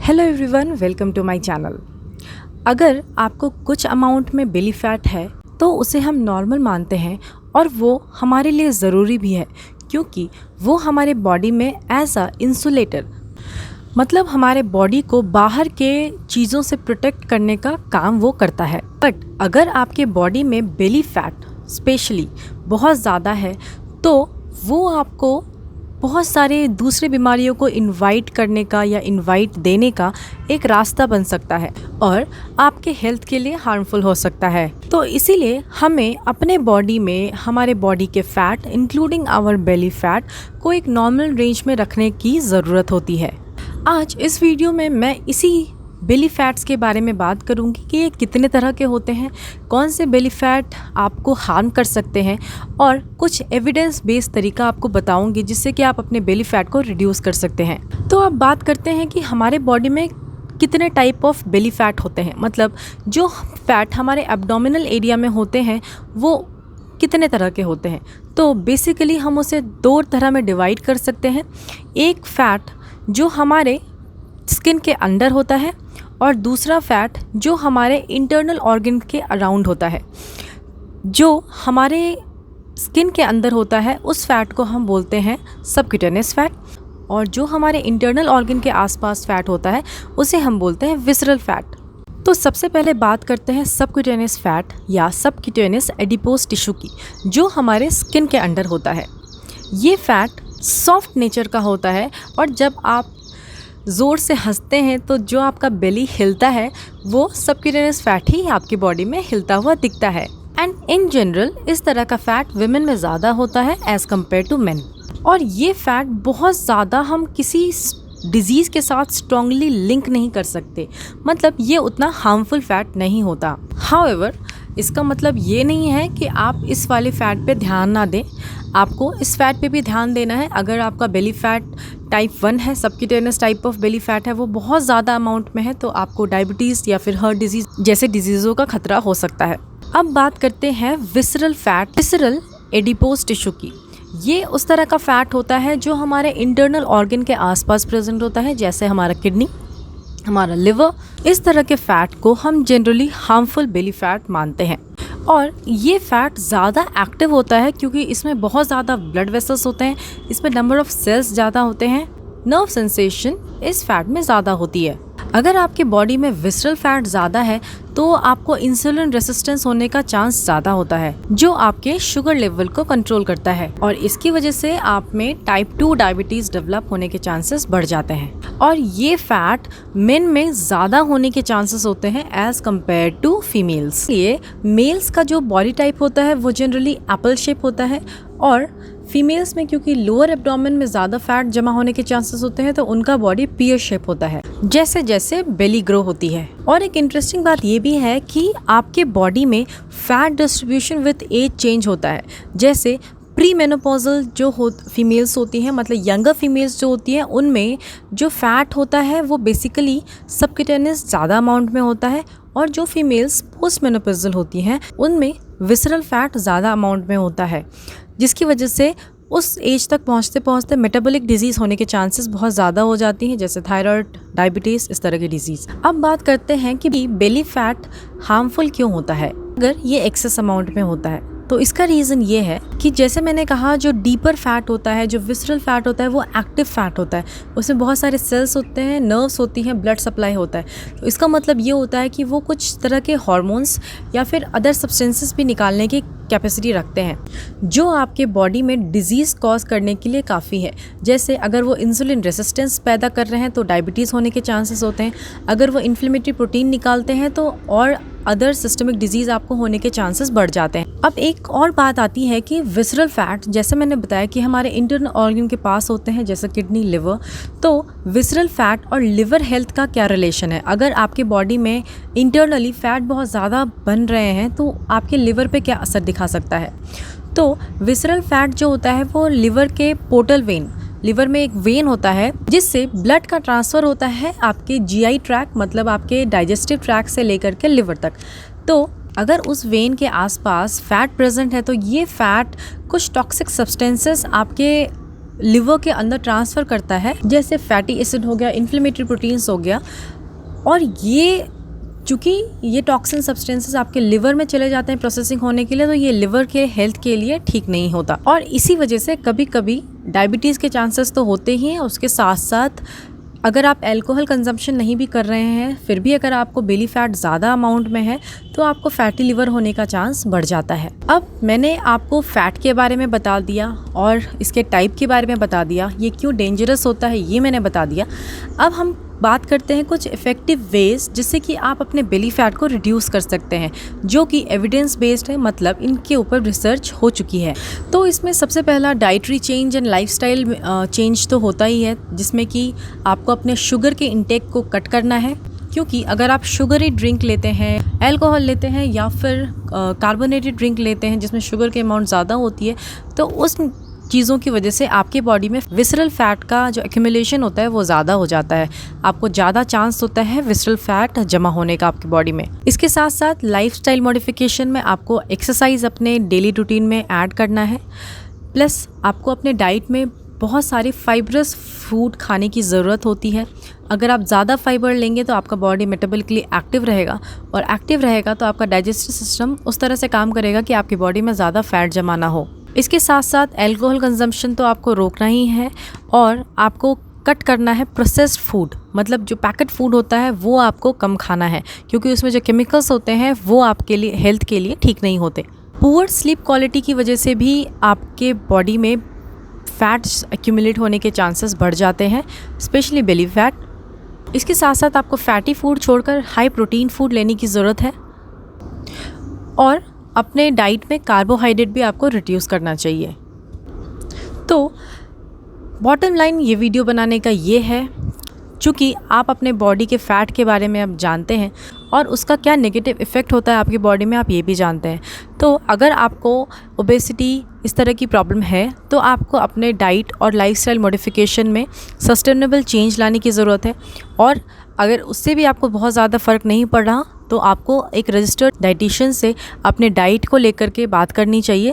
Hello everyone, welcome to my channel. अगर आपको कुछ अमाउंट में बेली फैट है तो उसे हम नॉर्मल मानते हैं और वो हमारे लिए ज़रूरी भी है क्योंकि वो हमारे बॉडी में एज अ इंसुलेटर मतलब हमारे बॉडी को बाहर के चीज़ों से प्रोटेक्ट करने का काम वो करता है। बट अगर आपके बॉडी में बेली फैट स्पेशली बहुत ज़्यादा है तो वो आपको बहुत सारे दूसरे बीमारियों को इनवाइट करने का या इनवाइट देने का एक रास्ता बन सकता है और आपके हेल्थ के लिए हार्मफुल हो सकता है। तो इसीलिए हमें अपने बॉडी में हमारे बॉडी के fat including our belly fat को एक नॉर्मल रेंज में रखने की ज़रूरत होती है। आज इस वीडियो में मैं इसी बेली फैट्स के बारे में बात करूंगी कि ये कितने तरह के होते हैं, कौन से बेली फैट आपको हार्म कर सकते हैं और कुछ एविडेंस बेस्ड तरीका आपको बताऊंगी जिससे कि आप अपने बेली फैट को रिड्यूस कर सकते हैं। तो अब बात करते हैं कि हमारे बॉडी में कितने टाइप ऑफ बेली फैट होते हैं, मतलब जो फैट हमारे एब्डोमिनल एरिया में होते हैं वो कितने तरह के होते हैं। तो बेसिकली हम उसे दो तरह में डिवाइड कर सकते हैं। एक फैट जो हमारे स्किन के अंदर होता है और दूसरा फैट जो हमारे इंटरनल ऑर्गन के अराउंड होता है। जो हमारे स्किन के अंदर होता है उस फैट को हम बोलते हैं सबक्यूटेनियस फैट और जो हमारे इंटरनल ऑर्गन के आसपास फैट होता है उसे हम बोलते हैं विसरल फैट। तो सबसे पहले बात करते हैं सबक्यूटेनियस फैट या सबक्यूटेनियस एडिपोज टिश्यू की, जो हमारे स्किन के अंदर होता है। ये फैट सॉफ्ट नेचर का होता है और जब आप ज़ोर से हंसते हैं तो जो आपका बेली हिलता है वो सबक्यूटेनियस फैट ही आपकी बॉडी में हिलता हुआ दिखता है। एंड इन जनरल इस तरह का फैट विमेन में ज़्यादा होता है एज़ कम्पेयर टू मेन। और ये फैट बहुत ज़्यादा हम किसी डिजीज़ के साथ स्ट्रांगली लिंक नहीं कर सकते, मतलब ये उतना हार्मफुल फैट नहीं होता। हाउएवर इसका मतलब ये नहीं है कि आप इस वाले फैट पे ध्यान ना दें, आपको इस फैट पे भी ध्यान देना है। अगर आपका बेली फैट टाइप 1 है, subcutaneous type of belly fat है, वो बहुत ज़्यादा अमाउंट में है तो आपको डायबिटीज़ या फिर हार्ट डिजीज़ जैसे डिजीज़ों का खतरा हो सकता है। अब बात करते हैं visceral fat, visceral adipose tissue की। ये उस तरह का फैट होता है जो हमारे इंटरनल ऑर्गन के आसपास प्रेजेंट होता है, जैसे हमारा किडनी, हमारा लिवर। इस तरह के फैट को हम जनरली हार्मफुल बेली फैट मानते हैं और ये फैट ज़्यादा एक्टिव होता है क्योंकि इसमें बहुत ज़्यादा ब्लड वेसल्स होते हैं, इसमें नंबर ऑफ सेल्स ज़्यादा होते हैं, नर्व सेंसेशन इस फैट में ज़्यादा होती है। अगर आपके बॉडी में विसरल फैट ज़्यादा है तो आपको इंसुलिन रेसिस्टेंस होने का चांस ज़्यादा होता है जो आपके शुगर लेवल को कंट्रोल करता है और इसकी वजह से आप में टाइप 2 डायबिटीज़ डेवलप होने के चांसेस बढ़ जाते हैं। और ये फैट मेन में ज़्यादा होने के चांसेस होते हैं एज कम्पेयर टू फीमेल्स। ये मेल्स का जो बॉडी टाइप होता है वो जनरली एप्पल शेप होता है और फीमेल्स में क्योंकि लोअर एब्डोमेन में ज़्यादा फैट जमा होने के चांसेस होते हैं तो उनका बॉडी पीयर शेप होता है जैसे जैसे बेली ग्रो होती है। और एक इंटरेस्टिंग बात ये भी है कि आपके बॉडी में fat distribution with age change होता है। जैसे प्री मेनोपॉजल जो फीमेल्स होती हैं, मतलब यंगर फीमेल्स जो होती हैं, उनमें जो फैट होता है वो बेसिकली सबक्यूटेनियस ज़्यादा अमाउंट में होता है और जो फीमेल्स पोस्ट मेनोपॉजल होती हैं उनमें विसरल फैट ज़्यादा अमाउंट में होता है, जिसकी वजह से उस एज तक पहुंचते पहुंचते मेटाबॉलिक डिजीज़ होने के चांसेस बहुत ज़्यादा हो जाती हैं, जैसे थायराइड, डायबिटीज़, इस तरह की डिजीज़। अब बात करते हैं कि बेली फैट हार्मफुल क्यों होता है अगर ये एक्सेस अमाउंट में होता है। तो इसका रीज़न ये है कि जैसे मैंने कहा जो डीपर फैट होता है, जो विसरल फैट होता है वो एक्टिव फैट होता है, उसमें बहुत सारे सेल्स होते हैं, नर्व्स होती हैं, ब्लड सप्लाई होता है। तो इसका मतलब ये होता है कि वो कुछ तरह के हार्मोन्स या फिर अदर सब्सटेंसेस भी निकालने की कैपेसिटी रखते हैं जो आपके बॉडी में डिजीज़ कॉज करने के लिए काफ़ी है। जैसे अगर वो इंसुलिन रेसिस्टेंस पैदा कर रहे हैं तो डायबिटीज़ होने के चांसेस होते हैं, अगर वो इन्फ्लेमेटरी प्रोटीन निकालते हैं तो और अदर सिस्टमिक डिजीज़ आपको होने के चांसेस बढ़ जाते हैं। अब एक और बात आती है कि विसरल फैट, जैसे मैंने बताया कि हमारे इंटरनल ऑर्गन के पास होते हैं जैसे किडनी, लिवर। तो विसरल फैट और लिवर हेल्थ का क्या रिलेशन है? अगर आपके बॉडी में इंटरनली फैट बहुत ज़्यादा बन रहे हैं तो आपके लिवर पे क्या असर दिखा सकता है? तो विसरल फैट जो होता है वो लिवर के पोर्टल वेन, लिवर में एक वेन होता है जिससे ब्लड का ट्रांसफ़र होता है आपके जीआई ट्रैक, मतलब आपके डाइजेस्टिव ट्रैक से लेकर के लिवर तक। तो अगर उस वेन के आसपास फैट प्रेजेंट है तो ये फैट कुछ टॉक्सिक सब्सटेंसेस आपके लिवर के अंदर ट्रांसफ़र करता है, जैसे फैटी एसिड हो गया, इन्फ्लेमेटरी प्रोटीन्स हो गया। और ये चूँकि ये टॉक्सिन सब्सटेंसेस आपके लिवर में चले जाते हैं प्रोसेसिंग होने के लिए, तो ये लिवर के हेल्थ के लिए ठीक नहीं होता। और इसी वजह से कभी कभी डायबिटीज़ के चांसेस तो होते ही हैं। उसके साथ साथ अगर आप अल्कोहल कंजम्पशन नहीं भी कर रहे हैं, फिर भी अगर आपको बेली फैट ज़्यादा अमाउंट में है, तो आपको फैटी लिवर होने का चांस बढ़ जाता है। अब मैंने आपको फ़ैट के बारे में बता दिया और इसके टाइप के बारे में बता दिया, ये क्यों डेंजरस होता है ये मैंने बता दिया। अब हम बात करते हैं कुछ इफ़ेक्टिव वेज जिससे कि आप अपने बेली फैट को रिड्यूस कर सकते हैं, जो कि एविडेंस बेस्ड है, मतलब इनके ऊपर रिसर्च हो चुकी है। तो इसमें सबसे पहला dietary change and lifestyle change तो होता ही है, जिसमें कि आपको अपने शुगर के इंटेक को कट करना है। क्योंकि अगर आप शुगरी ड्रिंक लेते हैं, अल्कोहल लेते हैं या फिर कार्बोनेटेड ड्रिंक लेते हैं जिसमें शुगर की अमाउंट ज़्यादा होती है, तो उस चीज़ों की वजह से आपके बॉडी में विसरल फैट का जो एक्यूमुलेशन होता है वो ज़्यादा हो जाता है। आपको ज़्यादा चांस होता है विसरल फैट जमा होने का आपकी बॉडी में। इसके साथ साथ लाइफस्टाइल मॉडिफिकेशन में आपको एक्सरसाइज अपने डेली रूटीन में ऐड करना है, प्लस आपको अपने डाइट में बहुत सारे फाइबरस फूड खाने की ज़रूरत होती है। अगर आप ज़्यादा फाइबर लेंगे तो आपका बॉडी मेटाबॉलिकली एक्टिव रहेगा, और एक्टिव रहेगा तो आपका डाइजेस्टिव सिस्टम उस तरह से काम करेगा कि आपकी बॉडी में ज़्यादा फैट जमा ना हो। इसके साथ साथ अल्कोहल कंजम्पशन तो आपको रोकना ही है, और आपको कट करना है प्रोसेस्ड फूड, मतलब जो पैकेट फूड होता है वो आपको कम खाना है, क्योंकि उसमें जो केमिकल्स होते हैं वो आपके लिए हेल्थ के लिए ठीक नहीं होते। पुअर स्लीप क्वालिटी की वजह से भी आपके बॉडी में फैट्स एक्यूमुलेट होने के चांसेस बढ़ जाते हैं, स्पेशली बेली फैट। इसके साथ साथ आपको फैटी फूड छोड़कर हाई प्रोटीन फूड लेने की ज़रूरत है, और अपने डाइट में कार्बोहाइड्रेट भी आपको रिड्यूस करना चाहिए। तो बॉटम लाइन ये वीडियो बनाने का ये है, चूँकि आप अपने बॉडी के फ़ैट के बारे में अब जानते हैं और उसका क्या नेगेटिव इफ़ेक्ट होता है आपकी बॉडी में, आप ये भी जानते हैं। तो अगर आपको ओबेसिटी इस तरह की प्रॉब्लम है, तो आपको अपने डाइट और लाइफस्टाइल मॉडिफिकेशन में सस्टेनेबल चेंज लाने की ज़रूरत है। और अगर उससे भी आपको बहुत ज़्यादा फ़र्क नहीं पड़ रहा, तो आपको एक रजिस्टर्ड डाइटिशियन से अपने डाइट को लेकर के बात करनी चाहिए,